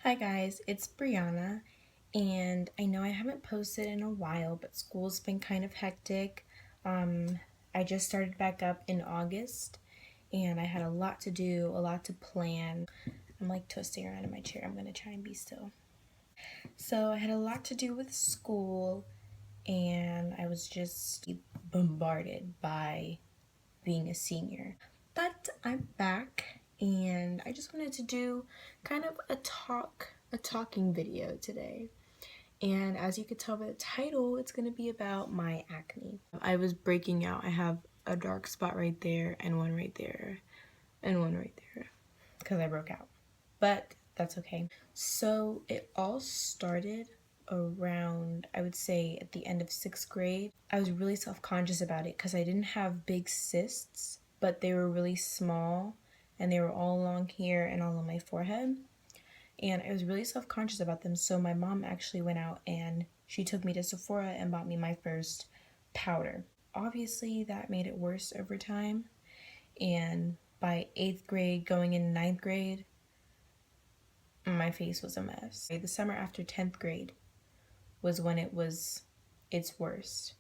Hi guys, it's Brianna, and I know I haven't posted in a while, but school's been kind of hectic. I just started back up in August, and I had a lot to do, a lot to plan. I'm like twisting around in my chair. I'm gonna try and be still. So I had a lot to do with school, and I was just bombarded by being a senior. But I'm back, and I just wanted to do kind of a talking video today. And as you could tell by the title, it's going to be about my acne. I was breaking out. I have a dark spot right there, and one right there, and one right there, because I broke out. But that's okay. So it all started around, I would say, at the end of 6th grade. I was really self-conscious about it because I didn't have big cysts, but they were really small, and they were all along here and all on my forehead. And I was really self-conscious about them, so my mom actually went out and she took me to Sephora and bought me my first powder. Obviously, that made it worse over time, and by 8th grade, going into 9th grade, my face was a mess. The summer after 10th grade was when it was its worst,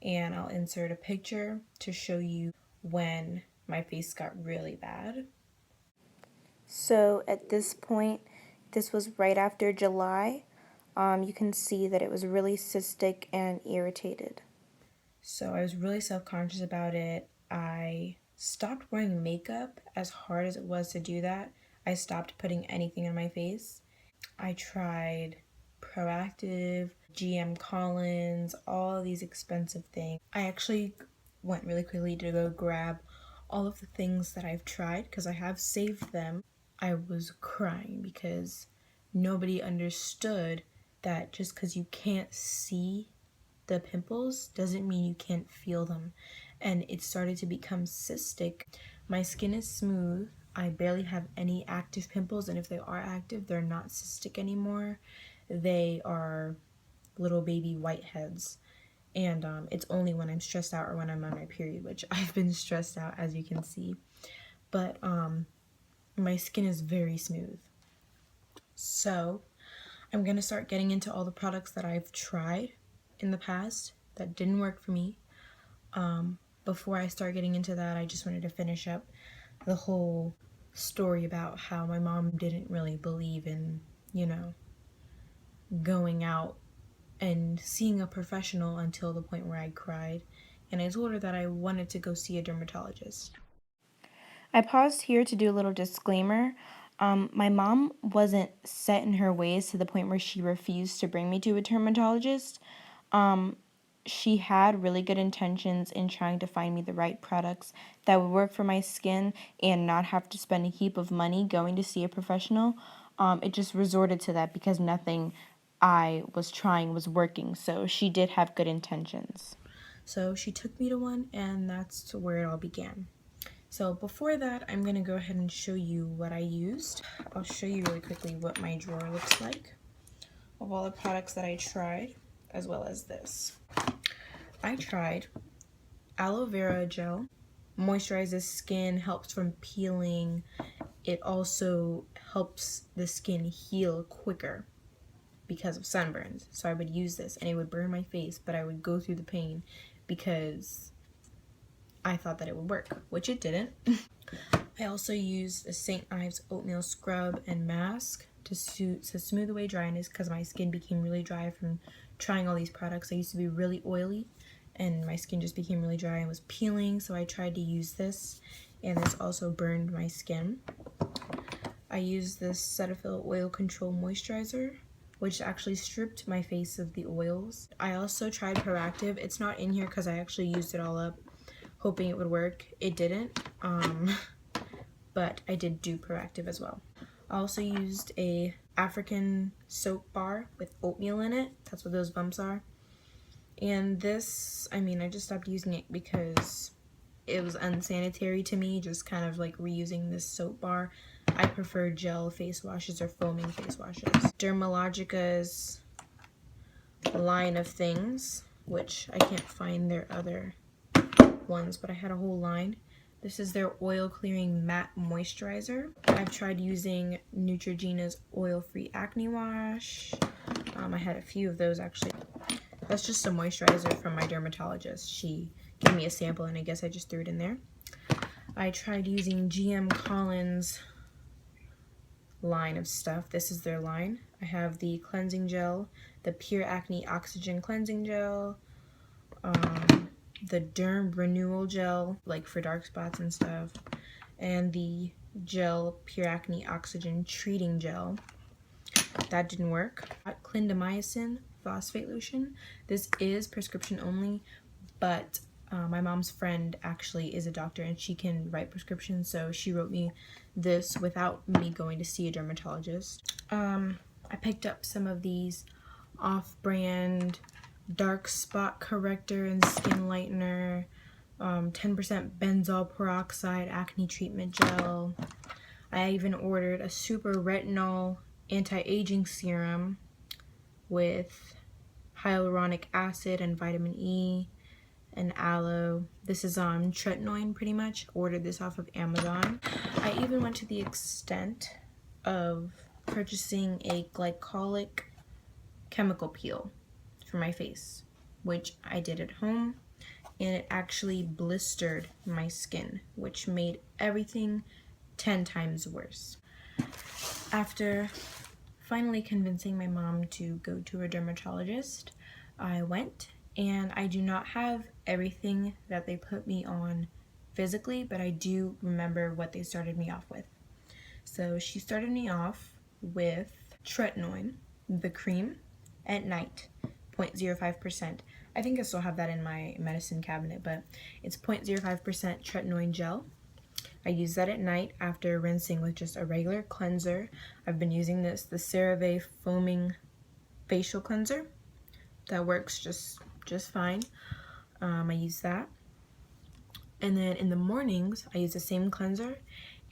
and I'll insert a picture to show you when my face got really bad. So at this point, this was right after July, you can see that it was really cystic and irritated. So I was really self-conscious about it. I stopped wearing makeup as hard as it was to do that. I stopped putting anything on my face. I tried Proactive, GM Collins, all of these expensive things. I actually went really quickly to go grab all of the things that I've tried because I have saved them. I was crying because nobody understood that just because you can't see the pimples doesn't mean you can't feel them. And it started to become cystic. My skin is smooth. I barely have any active pimples, and if they are active, they're not cystic anymore. They are little baby whiteheads. And it's only when I'm stressed out or when I'm on my period, which I've been stressed out, as you can see. But my skin is very smooth. So I'm gonna start getting into all the products that I've tried in the past that didn't work for me. Before I start getting into that, I just wanted to finish up the whole story about how my mom didn't really believe in, going out and seeing a professional until the point where I cried. And I told her that I wanted to go see a dermatologist. I paused here to do a little disclaimer. My mom wasn't set in her ways to the point where she refused to bring me to a dermatologist. She had really good intentions in trying to find me the right products that would work for my skin and not have to spend a heap of money going to see a professional. It just resorted to that because nothing I was trying was working. So she did have good intentions. So she took me to one, and that's where it all began. So before that, I'm going to go ahead and show you what I used. I'll show you really quickly what my drawer looks like of all the products that I tried, as well as this. I tried aloe vera gel. Moisturizes skin, helps from peeling. It also helps the skin heal quicker because of sunburns. So I would use this and it would burn my face, but I would go through the pain because I thought that it would work, which it didn't. I also used a St. Ives oatmeal scrub and mask to smooth away dryness because my skin became really dry from trying all these products. I used to be really oily and my skin just became really dry and was peeling, so I tried to use this, and this also burned my skin. I used this Cetaphil Oil Control Moisturizer, which actually stripped my face of the oils. I also tried Proactive. It's not in here because I actually used it all up, hoping it would work. It didn't, but I did do Proactive as well. I also used a African soap bar with oatmeal in it. That's what those bumps are. And this, I just stopped using it because it was unsanitary to me, just kind of like reusing this soap bar. I prefer gel face washes or foaming face washes. Dermatologist's line of things, which I can't find their other ones, but I had a whole line. This is their oil clearing matte moisturizer. I've tried using Neutrogena's oil-free acne wash. I had a few of those actually. That's just a moisturizer from my dermatologist. She gave me a sample and I guess I just threw it in there. I tried using GM Collins line of stuff. This is their line. I have the cleansing gel, the Pure Acne Oxygen Cleansing Gel, the Derm Renewal Gel, like for dark spots and stuff, and the gel Pure Acne Oxygen Treating Gel. That didn't work. Clindamycin phosphate lotion. This is prescription only, but my mom's friend actually is a doctor and she can write prescriptions, so she wrote me this without me going to see a dermatologist. I picked up some of these off-brand dark spot corrector and skin lightener, 10% benzoyl peroxide acne treatment gel. I even ordered a super retinol anti-aging serum with hyaluronic acid and vitamin E and aloe. This is tretinoin pretty much. Ordered this off of Amazon. I even went to the extent of purchasing a glycolic chemical peel for my face, which I did at home, and it actually blistered my skin, which made everything 10 times worse. After finally convincing my mom to go to a dermatologist, I went, and I do not have everything that they put me on physically, but I do remember what they started me off with. So she started me off with tretinoin, the cream, at night, 0.05%. I think I still have that in my medicine cabinet, but it's 0.05% tretinoin gel. I use that at night after rinsing with just a regular cleanser. I've been using this, the CeraVe Foaming Facial Cleanser. That works just fine. I use that. And then in the mornings, I use the same cleanser,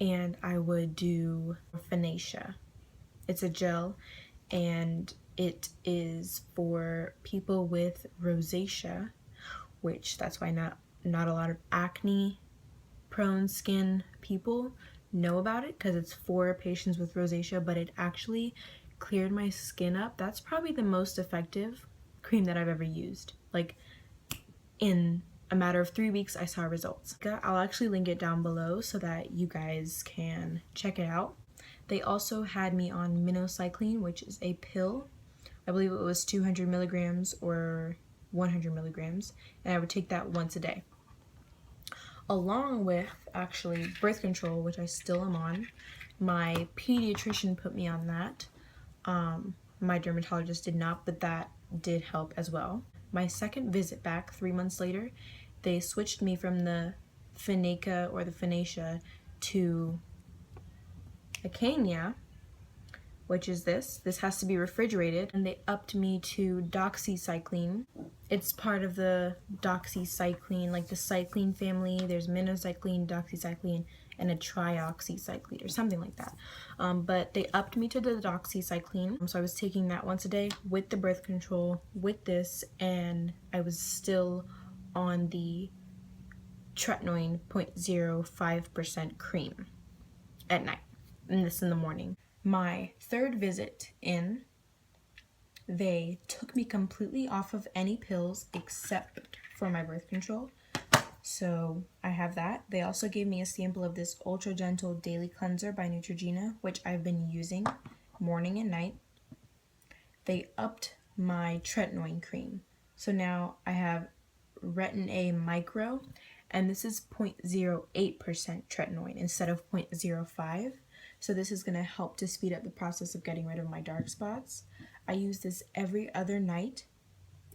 and I would do Finacea. It's a gel, and it is for people with rosacea, which that's why not a lot of acne prone skin people know about it, because it's for patients with rosacea, but it actually cleared my skin up. That's probably the most effective cream that I've ever used. Like, in a matter of 3 weeks, I saw results. I'll actually link it down below so that you guys can check it out. They also had me on minocycline, which is a pill. I believe it was 200 milligrams or 100 milligrams, and I would take that once a day. Along with, actually, birth control, which I still am on. My pediatrician put me on that. My dermatologist did not, but that did help as well. My second visit back, 3 months later, they switched me from the Finacea or the Finacea to Acania, which is this. This has to be refrigerated, and they upped me to doxycycline. It's part of the doxycycline, like the cycline family. There's minocycline, doxycycline, and a trioxycycline or something like that. But they upped me to the doxycycline, so I was taking that once a day with the birth control, with this, and I was still on the tretinoin 0.05% cream at night, and this in the morning. My third visit in, they took me completely off of any pills except for my birth control. So I have that. They also gave me a sample of this Ultra Gentle Daily Cleanser by Neutrogena, which I've been using morning and night. They upped my tretinoin cream. So now I have Retin A Micro, and this is 0.08% tretinoin instead of 0.05. So this is going to help to speed up the process of getting rid of my dark spots. I use this every other night,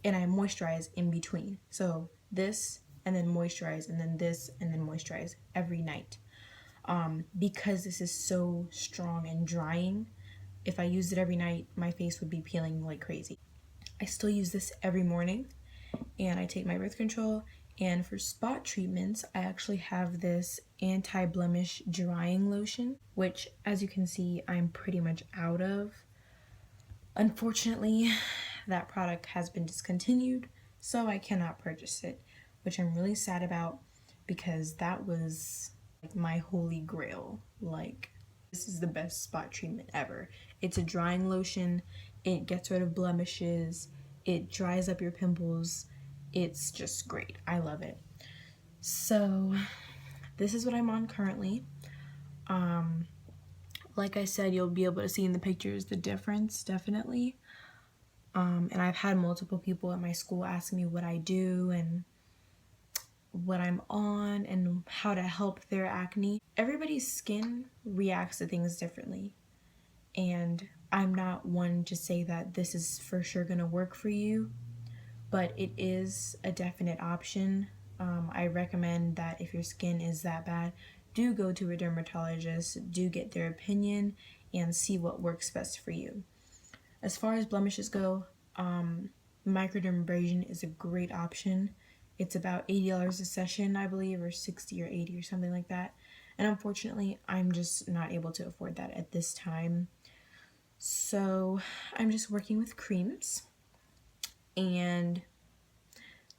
and I moisturize in between. So this, and then moisturize, and then this, and then moisturize every night. Because this is so strong and drying, if I used it every night, my face would be peeling like crazy. I still use this every morning, and I take my birth control. And for spot treatments, I actually have this anti-blemish drying lotion, which, as you can see, I'm pretty much out of. Unfortunately, that product has been discontinued, so I cannot purchase it, which I'm really sad about, because that was my holy grail. Like, this is the best spot treatment ever. It's a drying lotion. It gets rid of blemishes. It dries up your pimples. It's just great. I love it. So this is what I'm on currently. Like I said, you'll be able to see in the pictures the difference, definitely. And I've had multiple people at my school ask me what I do and what I'm on and how to help their acne. Everybody's skin reacts to things differently, and I'm not one to say that this is for sure gonna work for you, but it is a definite option. I recommend that if your skin is that bad, do go to a dermatologist, do get their opinion, and see what works best for you. As far as blemishes go, microdermabrasion is a great option. It's about $80 a session, I believe, or 60 or 80 or something like that. And unfortunately, I'm just not able to afford that at this time. So I'm just working with creams and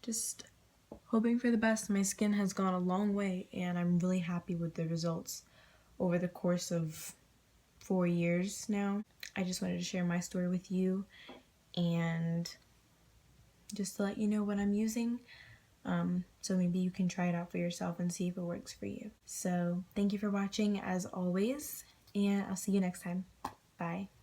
just hoping for the best. My skin has gone a long way, and I'm really happy with the results over the course of 4 years now. I just wanted to share my story with you and just to let you know what I'm using. So maybe you can try it out for yourself and see if it works for you. So thank you for watching as always, and I'll see you next time. Bye.